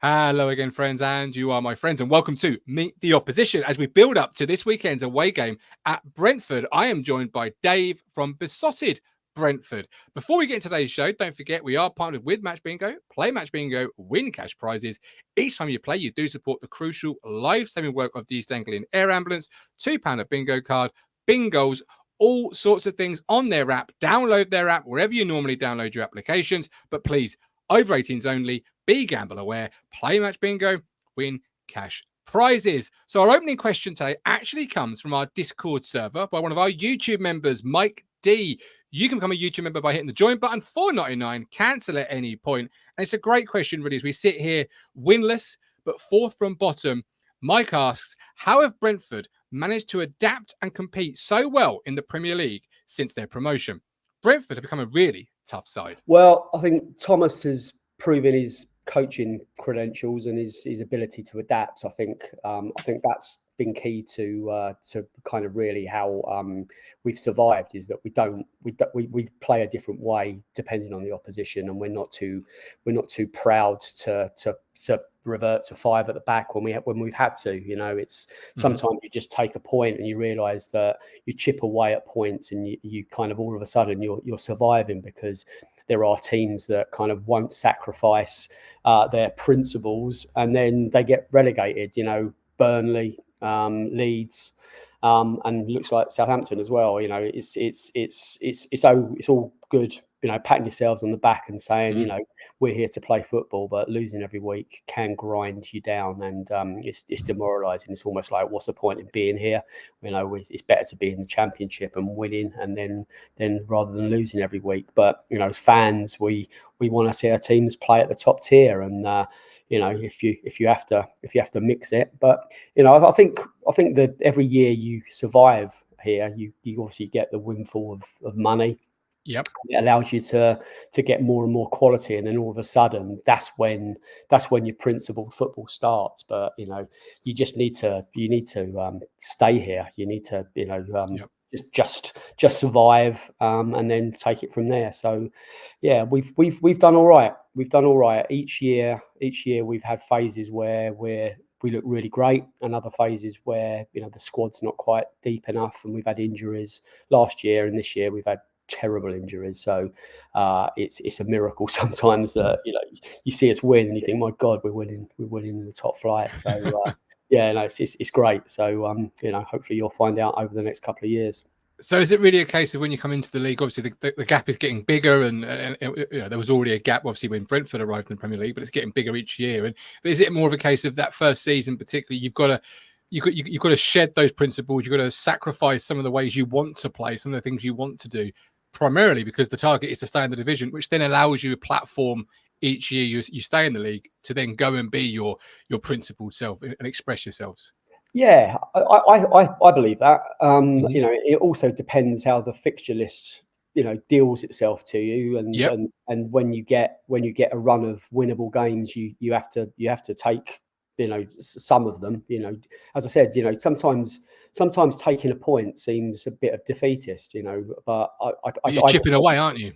Hello again, friends, and you are my friends, and welcome to Meet the Opposition as we build up to this weekend's away game at Brentford. I am joined by Dave from Besotted Brentford. Before we get into today's show, don't forget we are partnered with Match Bingo. Play Match Bingo, win cash prizes. Each time you play, you do support the crucial life-saving work of the East Anglian Air Ambulance. £2 a bingo card, bingos, all sorts of things on their app. Download their app wherever you normally download your applications, but please, over 18s only, be gamble aware, play Match Bingo, win cash prizes. So our opening question today actually comes from our Discord server by one of our YouTube members, Mike D. You can become a YouTube member by hitting the join button, $4.99, cancel at any point. And it's a great question, really, as we sit here winless, but fourth from bottom. Mike asks, how have Brentford managed to adapt and compete so well in the Premier League since their promotion? Brentford have become a really tough side. Well, I think Thomas has proven his coaching credentials and his ability to adapt. I think that's been key to kind of really how we've survived, is that we play a different way depending on the opposition, and we're not too proud to revert to five at the back when we've had to. You know, it's sometimes you just take a point and you realise that you chip away at points, and you kind of all of a sudden you're surviving, because there are teams that kind of won't sacrifice their principles, and then they get relegated. You know, Burnley, Leeds, and looks like Southampton as well. You know, it's all good, you know, patting yourselves on the back and saying, you know, we're here to play football, but losing every week can grind you down, and it's demoralising. It's almost like, what's the point in being here? You know, it's better to be in the Championship and winning, and then rather than losing every week. But you know, as fans, we want to see our teams play at the top tier, and you know, if you have to mix it. But you know, I think that every year you survive here, you obviously get the windfall of money. Yep. It allows you to get more and more quality, and then all of a sudden that's when your principled football starts. But you know, you need to stay here. You need to, you know, just survive, and then take it from there. So yeah, we've done all right. We've done all right. Each year we've had phases where we look really great, and other phases where, you know, the squad's not quite deep enough, and we've had injuries last year, and this year we've had terrible injuries. So it's a miracle sometimes that, you know, you see us win and you think, my God, we're winning in the top flight. So yeah, no, it's great. So you know, hopefully you'll find out over the next couple of years. So is it really a case of when you come into the league, obviously the gap is getting bigger, and you know, there was already a gap obviously when Brentford arrived in the Premier League, but it's getting bigger each year. And is it more of a case of that first season particularly, you've got to shed those principles, you've got to sacrifice some of the ways you want to play, some of the things you want to do, primarily because the target is to stay in the division, which then allows you a platform each year you stay in the league to then go and be your principled self and express yourselves? Yeah, I believe that. You know, it also depends how the fixture list, you know, deals itself to you, and when you get a run of winnable games, you have to take, you know, some of them. You know, as I said, you know, sometimes taking a point seems a bit of defeatist, you know, but you're chipping away, aren't you?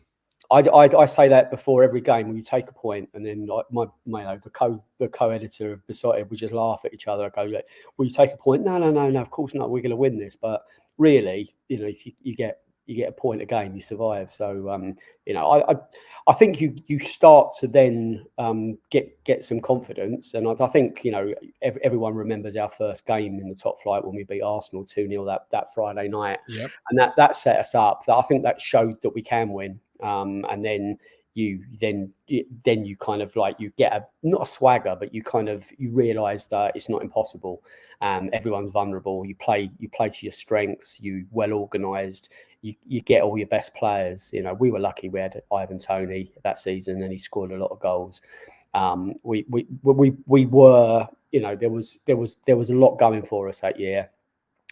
I say that before every game, when you take a point, and then like the co-editor of Besotted, we just laugh at each other. I go, like, will you take a point? No, of course not. We're going to win this. But really, you know, if you get a point a game, you survive. So you know, I think you start to then get some confidence, and I think, you know, everyone remembers our first game in the top flight when we beat Arsenal 2-0 that Friday night, and that set us up. I think that showed that we can win. And then you kind of like, you get not a swagger, but you realize that it's not impossible. Everyone's vulnerable. You play to your strengths. You well organized. You get all your best players. You know, we were lucky we had Ivan Toney that season, and he scored a lot of goals. We were, you know, there was a lot going for us that year.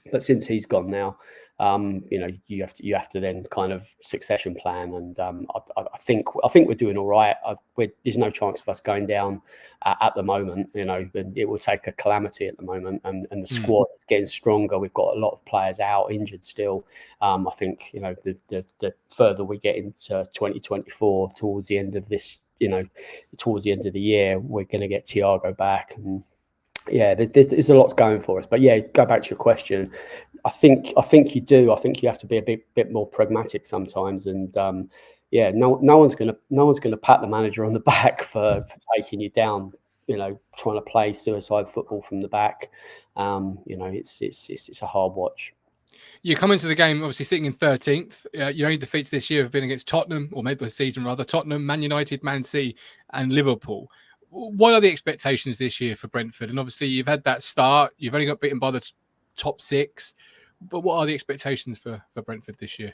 But since he's gone now, you have to then kind of succession plan. And I think we're doing all right. There's no chance of us going down at the moment. And it will take a calamity at the moment. And the squad is getting stronger. We've got a lot of players out injured still. I think the further we get into 2024 towards the end of this, towards the end of the year, we're going to get Thiago back. And yeah, there's a lot going for us. But yeah, go back to your question. I think you do. I think you have to be a bit more pragmatic sometimes. And no one's gonna pat the manager on the back for taking you down. Trying to play suicide football from the back. It's a hard watch. You come into the game obviously sitting in 13th. Your only defeats this year have been against Tottenham, or maybe the season rather, Tottenham, Man United, Man City, and Liverpool. What are the expectations this year for Brentford? And obviously you've had that start. You've only got beaten by the top 6. But what are the expectations for Brentford this year?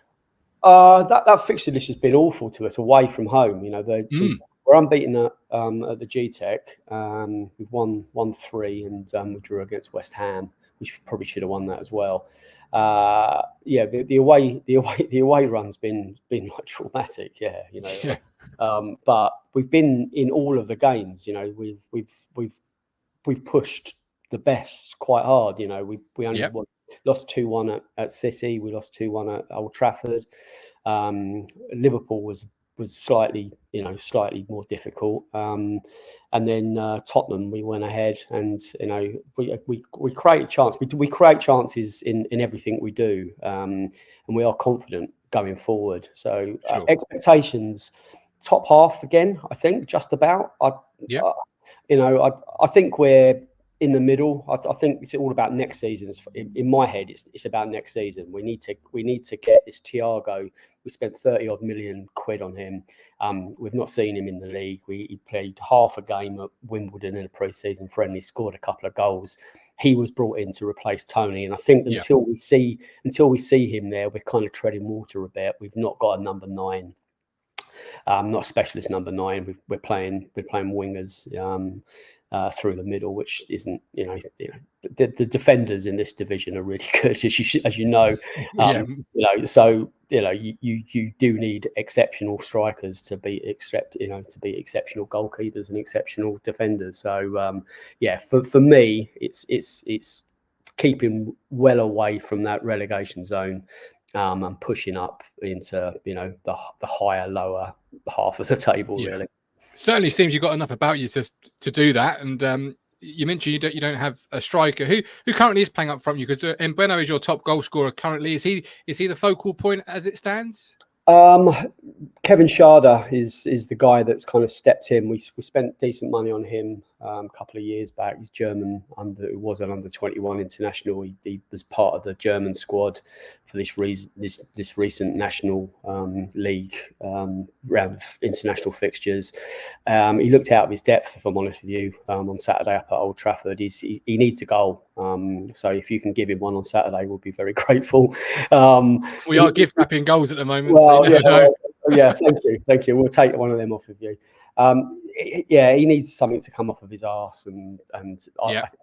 That fixture list has been awful to us away from home. We're unbeaten at the GTEC. We've won 3 and we drew against West Ham, which probably should have won that as well. The away run's been like traumatic. But we've been in all of the games. We've pushed the best quite hard. We only lost 2-1 at City. We lost 2-1 at Old Trafford. Liverpool was slightly more difficult. And then Tottenham, we went ahead, and we create chance. We create chances in everything we do, and we are confident going forward. So expectations, top half again. I think just about. I think we're in the middle. I think it's all about next season. In my head, it's about next season. We need to get this Thiago. We spent 30 odd million quid on him. We've not seen him in the league. He played half a game at Wimbledon in a pre-season friendly, scored a couple of goals. He was brought in to replace Tony, and I think until we see him there, we're kind of treading water a bit. We've not got a number 9. Not a specialist number 9. We're playing wingers through the middle, which isn't, the defenders in this division are really good, as you know. So you do need exceptional strikers to be exceptional goalkeepers and exceptional defenders. So for me, it's keeping well away from that relegation zone. And pushing up into the higher, lower half of the table. Really, certainly seems you've got enough about you to do that. And you mentioned you don't have a striker who currently is playing up front. You because Mbeno is your top goal scorer currently. Is he the focal point as it stands? Kevin Schade is the guy that's kind of stepped in. We spent decent money on him a couple of years back. He's German he was an under-21 international. He was part of the German squad for this recent national league round of international fixtures. He looked out of his depth, if I'm honest with you, on Saturday up at Old Trafford. He needs a goal. So if you can give him one on Saturday, we'll be very grateful. We are gift wrapping goals at the moment. Well, thank you. We'll take one of them off of you. He needs something to come off of his arse, and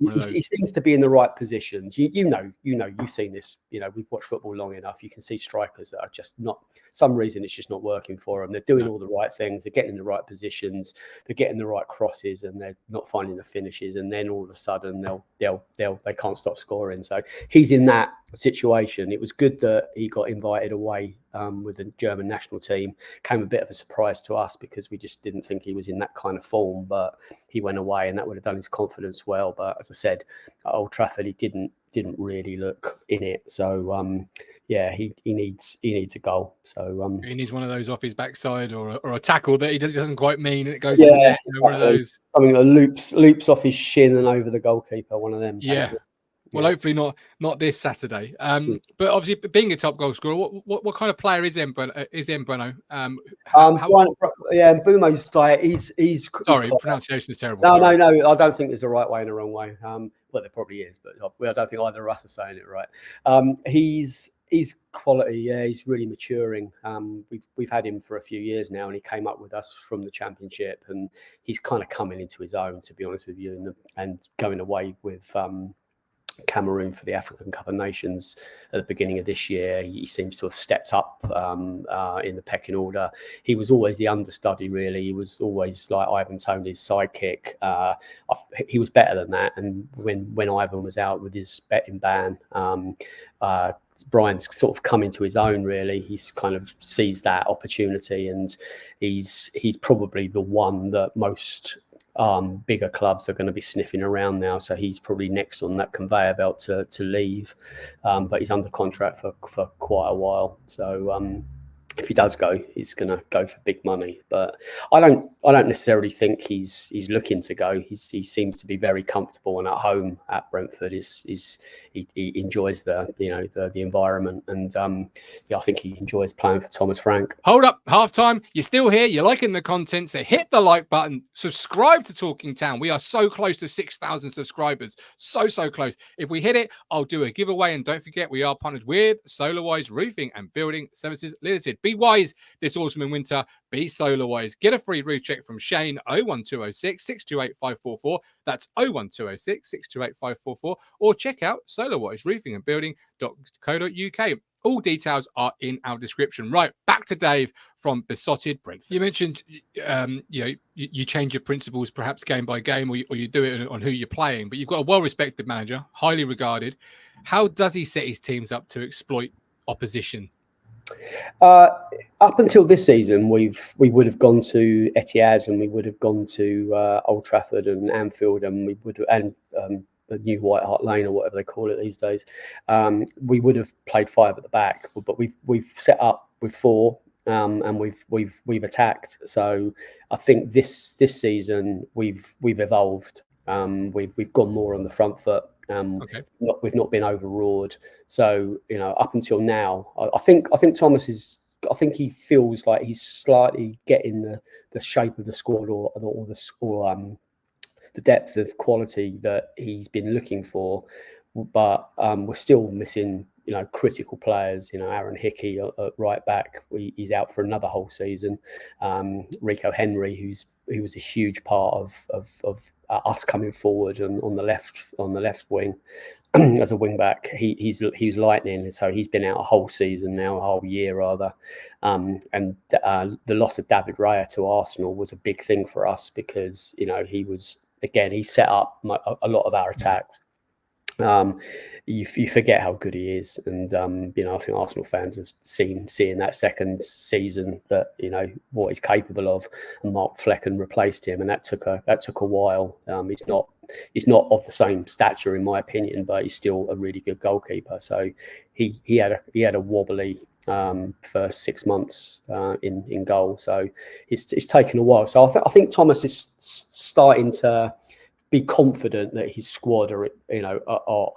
he seems to be in the right positions. You've seen this. We've watched football long enough. You can see strikers that are just not. Some reason it's just not working for them. They're doing all the right things. They're getting in the right positions. They're getting the right crosses, and they're not finding the finishes. And then all of a sudden they can't stop scoring. So he's in that situation. It was good that he got invited away with the German national team. Came a bit of a surprise to us because we just didn't think he was in that kind of form, but he went away and that would have done his confidence well. But as I said, at Old Trafford he didn't really look in it. So he needs a goal. So he needs one of those off his backside or a tackle that he doesn't quite mean and it goes in the net. One of those something that loops off his shin and over the goalkeeper. One of them. Well, hopefully not this Saturday. But obviously, being a top goal scorer, what kind of player is Mbeno? Mbumo's like he's. Sorry, pronunciation is terrible. No, I don't think there's a right way and a wrong way. Well, there probably is, but I don't think either of us are saying it right. He's quality. Yeah, he's really maturing. We've had him for a few years now, and he came up with us from the Championship, and he's kind of coming into his own, to be honest with you, and going away with Cameroon for the African Cup of Nations at the beginning of this year. He seems to have stepped up in the pecking order. He was always the understudy, really. He was always like Ivan Toney's sidekick. He was better than that. And when Ivan was out with his betting ban, Brian's sort of come into his own, really. He's kind of sees that opportunity, and he's probably the one that most bigger clubs are going to be sniffing around now. So he's probably next on that conveyor belt to leave, but he's under contract for quite a while. So if he does go, he's going to go for big money. But I don't necessarily think he's looking to go. He seems to be very comfortable and at home at Brentford. He enjoys the environment, and I think he enjoys playing for Thomas Frank. Hold up, halftime. You're still here. You're liking the content, so hit the like button. Subscribe to Talking Town. We are so close to 6,000 subscribers. So close. If we hit it, I'll do a giveaway. And don't forget, we are partnered with SolarWise Roofing and Building Services Limited. Be wise this autumn and winter. Be SolarWise. Get a free roof check from Shane 01206 628 544. That's 01206 628 544. Or check out SolarWise Roofing and Building.co.uk. All details are in our description. Right, back to Dave from Besotted Brentford. You mentioned you change your principles perhaps game by game, or you do it on who you're playing, but you've got a well-respected manager, highly regarded. How does he set his teams up to exploit opposition? Up until this season, we would have gone to Etihad, and we would have gone to Old Trafford and Anfield, and we would the new White Hart Lane, or whatever they call it these days. We would have played 5 at the back, but we've set up with 4, and we've attacked. So I think this season we've evolved. We've gone more on the front foot. Okay. We've not been overawed. So up until now, I think Thomas is. I think he feels like he's slightly getting the shape of the squad, or the depth of quality that he's been looking for, but we're still missing, critical players. Aaron Hickey at right back, he's out for another whole season. Rico Henry, who was a huge part of us coming forward on the left wing as a wing back. He's lightning, so he's been out a whole season now, a whole year rather. And the loss of David Raya to Arsenal was a big thing for us, because he set up a lot of our attacks. You forget how good he is, and I think Arsenal fans have seeing that second season that what he's capable of, and Mark Flecken replaced him, and that took a while. He's not of the same stature, in my opinion, but he's still a really good goalkeeper. So he had a wobbly first 6 months in goal, so it's taken a while. So I think Thomas is starting to be confident that his squad are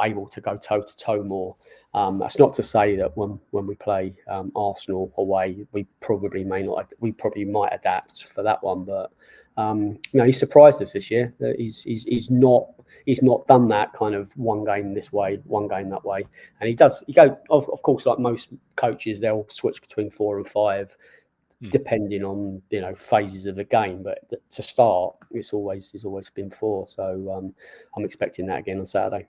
able to go toe to toe more. That's not to say that when we play Arsenal away, we probably might adapt for that one, but he surprised us this year. That he's not done that kind of one game this way, one game that way, and he go of course, like most coaches, they'll switch between 4 and 5. Depending on phases of the game, but to start, it's always been 4. So I'm expecting that again on Saturday.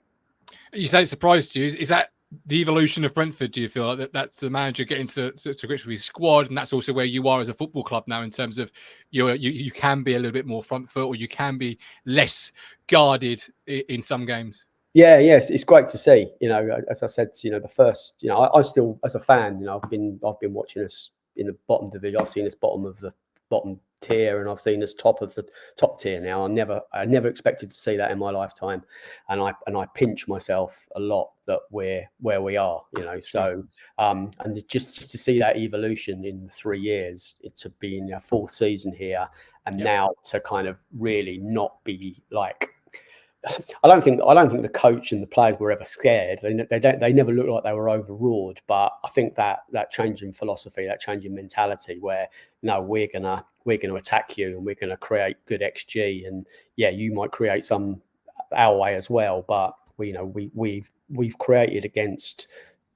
You say it surprised you. Is that the evolution of Brentford? Do you feel like that's the manager getting to grips with his squad, and that's also where you are as a football club now, in terms of you can be a little bit more front foot, or you can be less guarded in some games? Yes, it's great to see. As I said, the first, I still, as a fan, I've been watching us in the bottom division. I've seen us bottom of the bottom tier, and I've seen us top of the top tier now. I never expected to see that in my lifetime, and I pinch myself a lot that we're where we are. So and just to see that evolution in 3 years, to be in our 4th season here, and now to kind of really not be like. I don't think the coach and the players were ever scared. They never looked like they were overawed. But I think that change in philosophy, that change in mentality, where we're gonna attack you, and we're gonna create good XG, and you might create some our way as well. But we've created against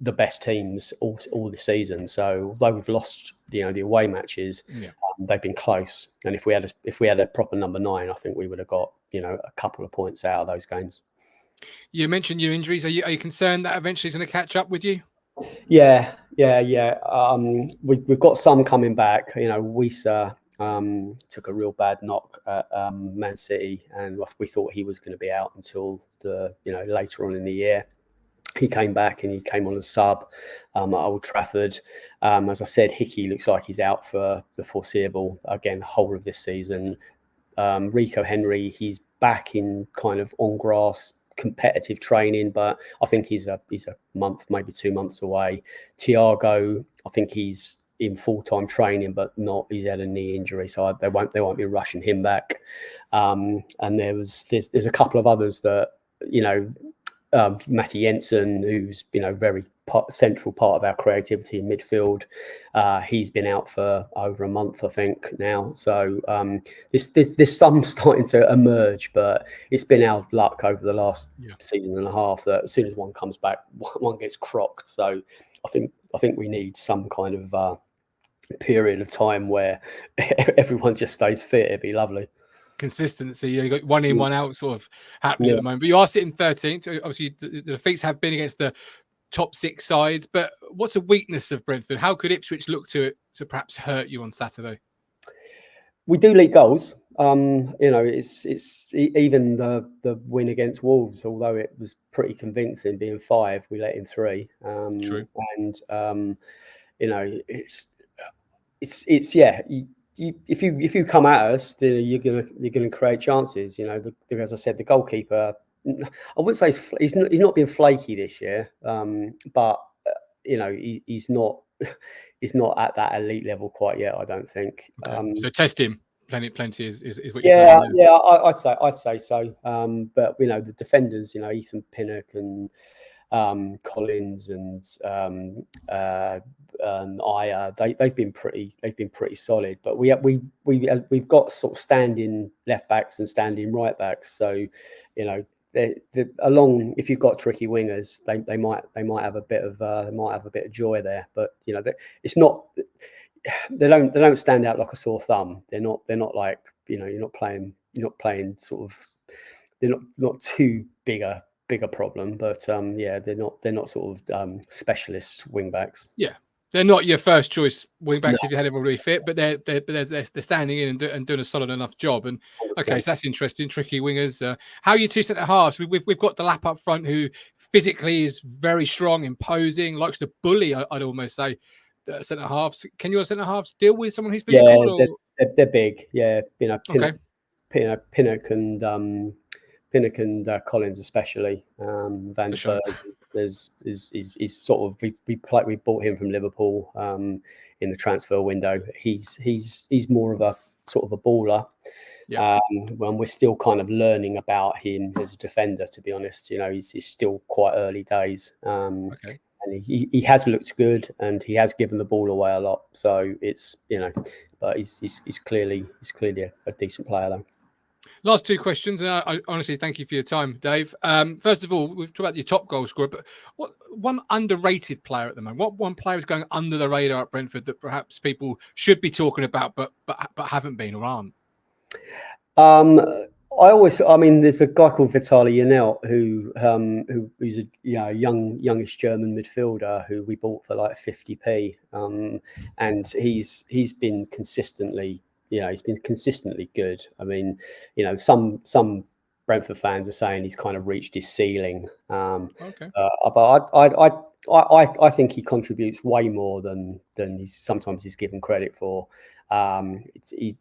the best teams all the season. So although we've lost the away matches, they've been close. And if we had a proper number 9, I think we would have got a couple of points out of those games. You mentioned your injuries. Are you concerned that eventually it's going to catch up with you? Yeah. We've got some coming back. Wisa took a real bad knock at Man City, and we thought he was going to be out until later on in the year. He came back and he came on as sub at Old Trafford. As I said, Hickey looks like he's out for the foreseeable, again, whole of this season. Rico Henry, he's back in kind of on grass competitive training, but I think he's a month, maybe 2 months away. Thiago, I think he's in full-time training, but he's had a knee injury, so they won't be rushing him back. And there's a couple of others that, Matty Jensen, who's very central part of our creativity in midfield. He's been out for over a month, I think now. So there's some starting to emerge, but it's been our luck over the last season and a half that as soon as one comes back, one gets crocked. So I think we need some kind of period of time where everyone just stays fit. It'd be lovely. Consistency. You got one in, one out sort of happening at the moment. But you are sitting 13th. Obviously, the defeats have been against the top 6 sides. But what's a weakness of Brentford? How could Ipswich look to perhaps hurt you on Saturday? We do leak goals. It's even the win against Wolves, although it was pretty convincing, being 5, we let in 3. True. And it's yeah. If you come at us, you're gonna create chances. As I said, the goalkeeper, I wouldn't say he's not been flaky this year, but he's not at that elite level quite yet, I don't think. Okay. So test him. Plenty is what you're saying. Yeah, I'd say so. But the defenders, Ethan Pinnock and Collins and Aya, they've been pretty solid. But we've got sort of standing left backs and standing right backs. So along, if you've got tricky wingers, they might have a bit of joy there. But it's not. They don't stand out like a sore thumb. They're not like you're not playing sort of. They're not too bigger problem, but they're not sort of specialist wing backs. Yeah, they're not your first choice wing backs if you had everybody fit, but they're standing in and doing a solid enough job. And okay, so that's interesting. Tricky wingers. How are you two centre halves? We've got the lap up front who physically is very strong, imposing, likes to bully. I'd almost say. Centre halves. Can your centre halves deal with someone who's physical? Yeah, they're big. Yeah, Pinnock and Collins especially. Van Berg is sort of we bought him from Liverpool in the transfer window. He's more of a sort of a baller. Yeah. When we're still kind of learning about him as a defender, to be honest, he's still quite early days. Okay. And he has looked good, and he has given the ball away a lot. So it's but he's clearly a decent player though. Last 2 questions, and I honestly thank you for your time, Dave. First of all, we've talked about your top goal scorer, but what one underrated player at the moment? What one player is going under the radar at Brentford that perhaps people should be talking about, but haven't been or aren't? There's a guy called Vitaly Janelt who's a youngish German midfielder who we bought for like 50p, and he's been consistently good. I mean, some Brentford fans are saying he's kind of reached his ceiling. Okay. But I think he contributes way more than sometimes he's given credit for. He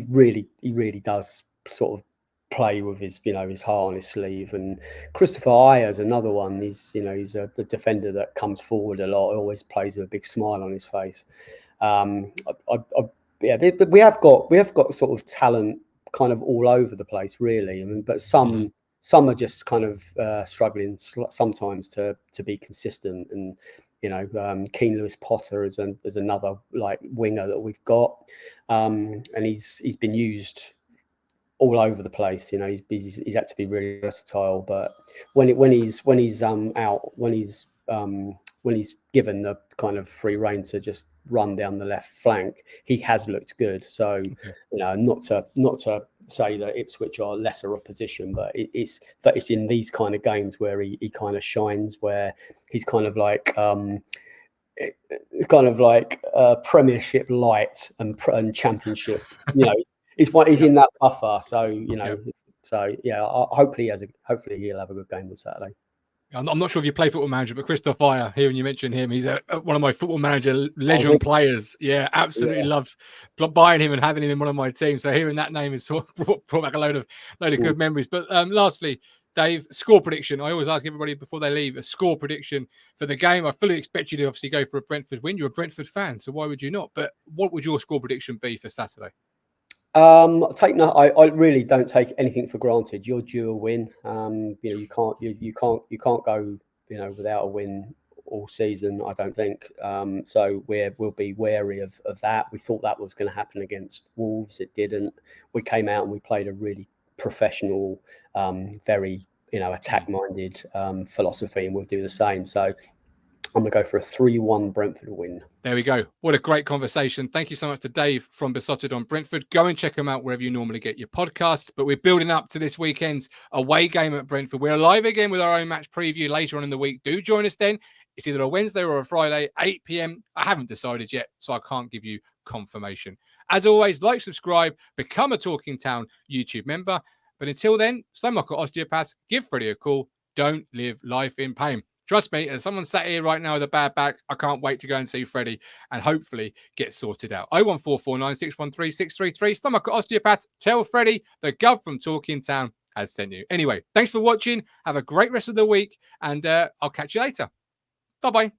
really does sort of play with his his heart on his sleeve. And Christopher Aya is another one. He's the defender that comes forward a lot. Always plays with a big smile on his face. But we have got sort of talent kind of all over the place, really. But some are just kind of struggling sometimes to be consistent. And Keane Lewis Potter is another like winger that we've got, and he's been used all over the place. He's had to be really versatile. But when he's out, when he's given the kind of free rein to just run down the left flank, he has looked good. So not to say that Ipswich are lesser opposition, but it's in these kind of games where he kind of shines, where he's kind of like Premiership light and Championship. He's in that buffer. So hopefully he'll have a good game on Saturday. I'm not sure if you play Football Manager, but Christoph Ayer, hearing you mention him, he's one of my Football Manager legend players. Yeah, absolutely loved buying him and having him in one of my teams. So hearing that name has sort of brought back a load of good memories. But lastly, Dave, score prediction. I always ask everybody before they leave a score prediction for the game. I fully expect you to obviously go for a Brentford win. You're a Brentford fan, so why would you not? But what would your score prediction be for Saturday? I really don't take anything for granted. You're due a win. You can't go without a win all season, I don't think. So we'll be wary of that. We thought that was going to happen against Wolves. It didn't. We came out and we played a really professional, very attack-minded philosophy, and we'll do the same. So I'm going to go for a 3-1 Brentford win. There we go. What a great conversation. Thank you so much to Dave from Besotted on Brentford. Go and check them out wherever you normally get your podcasts. But we're building up to this weekend's away game at Brentford. We're live again with our own match preview later on in the week. Do join us then. It's either a Wednesday or a Friday, 8 p.m. I haven't decided yet, so I can't give you confirmation. As always, like, subscribe, become a Talking Town YouTube member. But until then, stay like an osteopath, give Freddie a call. Don't live life in pain. Trust me, as someone sat here right now with a bad back, I can't wait to go and see Freddie and hopefully get sorted out. 01449 613 633. Stomach Osteopaths. Tell Freddie the Gov from Talking Town has sent you. Anyway, thanks for watching. Have a great rest of the week, and I'll catch you later. Bye-bye.